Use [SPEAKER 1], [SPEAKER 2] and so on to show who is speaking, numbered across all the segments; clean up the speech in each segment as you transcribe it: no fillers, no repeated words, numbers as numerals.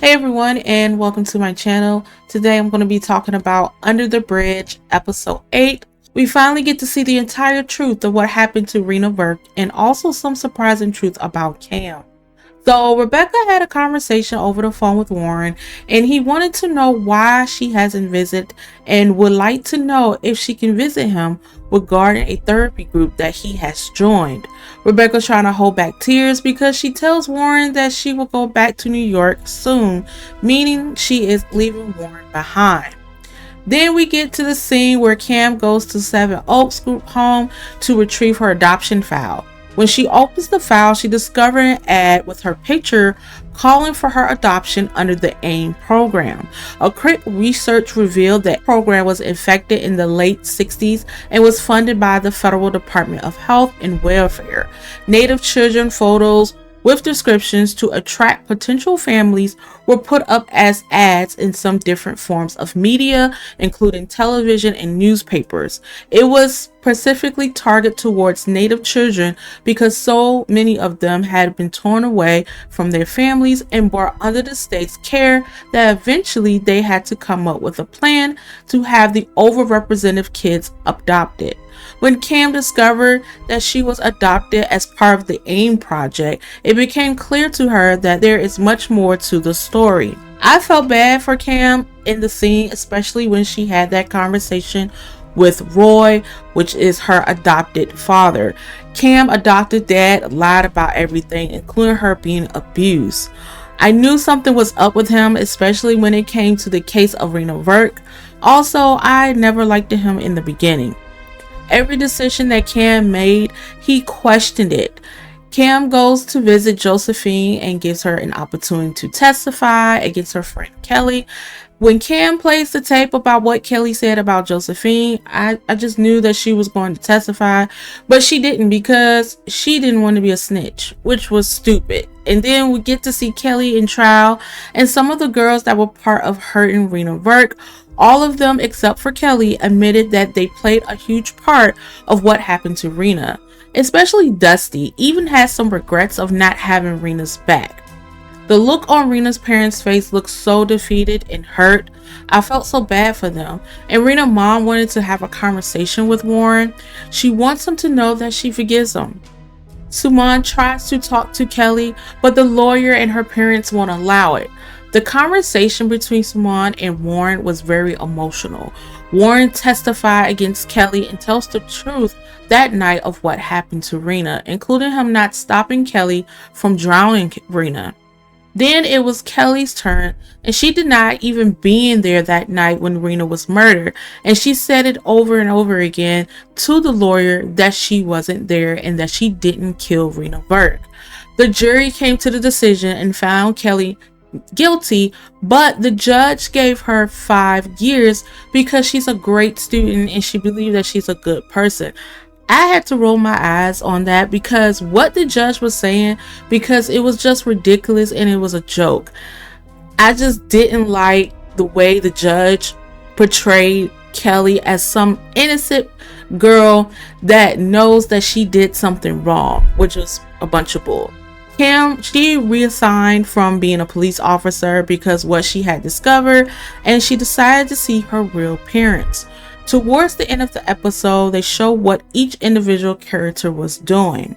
[SPEAKER 1] Hey everyone, and welcome to my channel. Today I'm going to be talking about Under the Bridge, episode 8. We finally get to see the entire truth of what happened to Rena Burke and also some surprising truth about Cam. So Rebecca had a conversation over the phone with Warren, and he wanted to know why she hasn't visited and would like to know if she can visit him regarding a therapy group that he has joined. Rebecca's trying to hold back tears because she tells Warren that she will go back to New York soon, meaning she is leaving Warren behind. Then we get to the scene where Cam goes to Seven Oaks group home to retrieve her adoption file. When she opens the file, she discovers an ad with her picture calling for her adoption under the AIM program. A quick research revealed that the program was effected in the late 60s and was funded by the Federal Department of Health and Welfare. Native children photos with descriptions to attract potential families were put up as ads in some different forms of media, including television and newspapers. It was specifically targeted towards Native children because so many of them had been torn away from their families and brought under the state's care that eventually they had to come up with a plan to have the overrepresented kids adopted. When Cam discovered that she was adopted as part of the AIM project, it became clear to her that there is much more to the story. I felt bad for Cam in the scene, especially when she had that conversation with Roy, which is her adopted father. Cam adopted dad lied about everything, including her being abused. I knew something was up with him, especially when it came to the case of Rena Burke. Also, I never liked him in the beginning. Every decision that Cam made, he questioned it. Cam goes to visit Josephine and gives her an opportunity to testify against her friend Kelly. When Cam plays the tape about what Kelly said about Josephine, I just knew that she was going to testify, but she didn't because she didn't want to be a snitch, which was stupid. And then we get to see Kelly in trial and some of the girls that were part of hurting Rena Burke. All of them except for Kelly admitted that they played a huge part of what happened to Rena. Especially Dusty even had some regrets of not having Rena's back. The look on Rena's parents' face looked so defeated and hurt. I felt so bad for them. And Rena's mom wanted to have a conversation with Warren. She wants him to know that she forgives him. Suman tries to talk to Kelly, but the lawyer and her parents won't allow it. The conversation between Suman and Warren was very emotional. Warren testified against Kelly and tells the truth that night of what happened to Rena, including him not stopping Kelly from drowning Rena. Then it was Kelly's turn, and she denied even being there that night when Rena was murdered, and she said it over and over again to the lawyer that she wasn't there and that she didn't kill Rena Burke. The jury came to the decision and found Kelly guilty, but the judge gave her 5 years because she's a great student and she believed that she's a good person. I had to roll my eyes on that because what the judge was saying, because it was just ridiculous and it was a joke. I just didn't like the way the judge portrayed Kelly as some innocent girl that knows that she did something wrong, which was a bunch of bull. Cam, she reassigned from being a police officer because what she had discovered, and she decided to see her real parents. Towards the end of the episode, they show what each individual character was doing.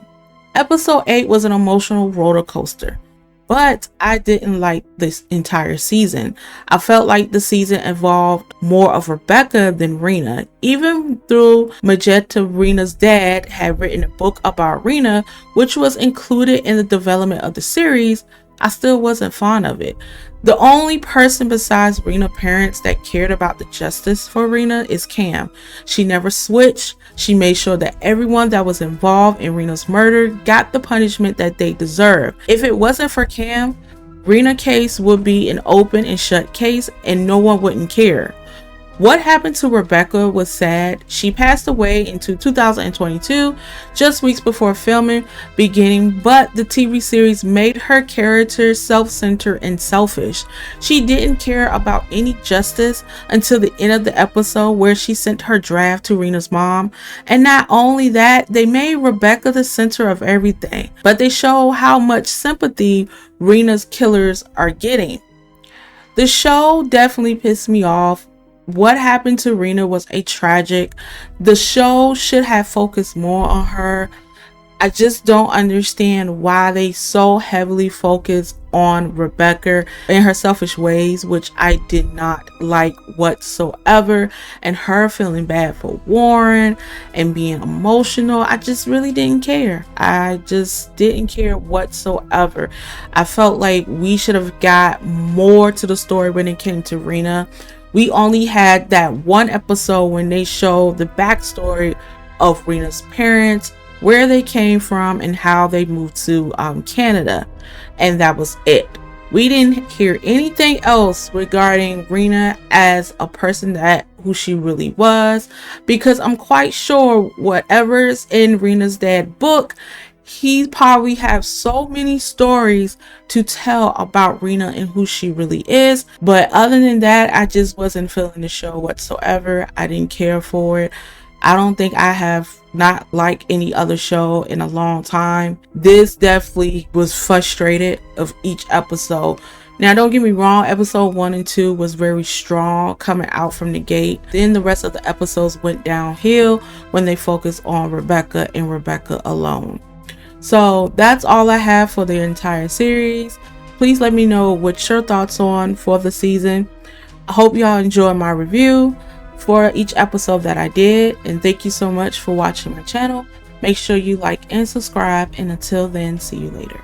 [SPEAKER 1] Episode 8 was an emotional roller coaster, but I didn't like this entire season. I felt like the season involved more of Rebecca than Rena. Even though Magenta, Rena's dad, had written a book about Rena, which was included in the development of the series, I still wasn't fond of it. The only person besides Rena's parents that cared about the justice for Rena is Cam. She never switched. She made sure that everyone that was involved in Rena's murder got the punishment that they deserved. If it wasn't for Cam, Rena's case would be an open and shut case and no one wouldn't care. What happened to Rebecca was sad. She passed away in 2022, just weeks before filming beginning, but the TV series made her character self-centered and selfish. She didn't care about any justice until the end of the episode where she sent her draft to Rena's mom. And not only that, they made Rebecca the center of everything, but they show how much sympathy Rena's killers are getting. The show definitely pissed me off. What happened to Rena was a tragic. The show should have focused more on her. I just don't understand why they so heavily focus on Rebecca and her selfish ways, which I did not like whatsoever. And her feeling bad for Warren and being emotional. I just really didn't care. I just didn't care whatsoever. I felt like we should have got more to the story when it came to Rena. We only had that one episode when they showed the backstory of Rena's parents, where they came from, and how they moved to Canada, and that was it. We didn't hear anything else regarding Rena as a person, that who she really was, because I'm quite sure whatever's in Rena's dad book, he probably have so many stories to tell about Rena and who she really is. But other than that, I just wasn't feeling the show whatsoever. I didn't care for it. I don't think I have not liked any other show in a long time. This definitely was frustrated of each episode. Now, don't get me wrong, episode 1 and 2 was very strong coming out from the gate. Then the rest of the episodes went downhill when they focused on Rebecca and Rebecca alone. So that's all I have for the entire series. Please let me know what your thoughts on for the season. I hope y'all enjoyed my review for each episode that I did, and thank you so much for watching my channel. Make sure you like and subscribe, and until then, see you later.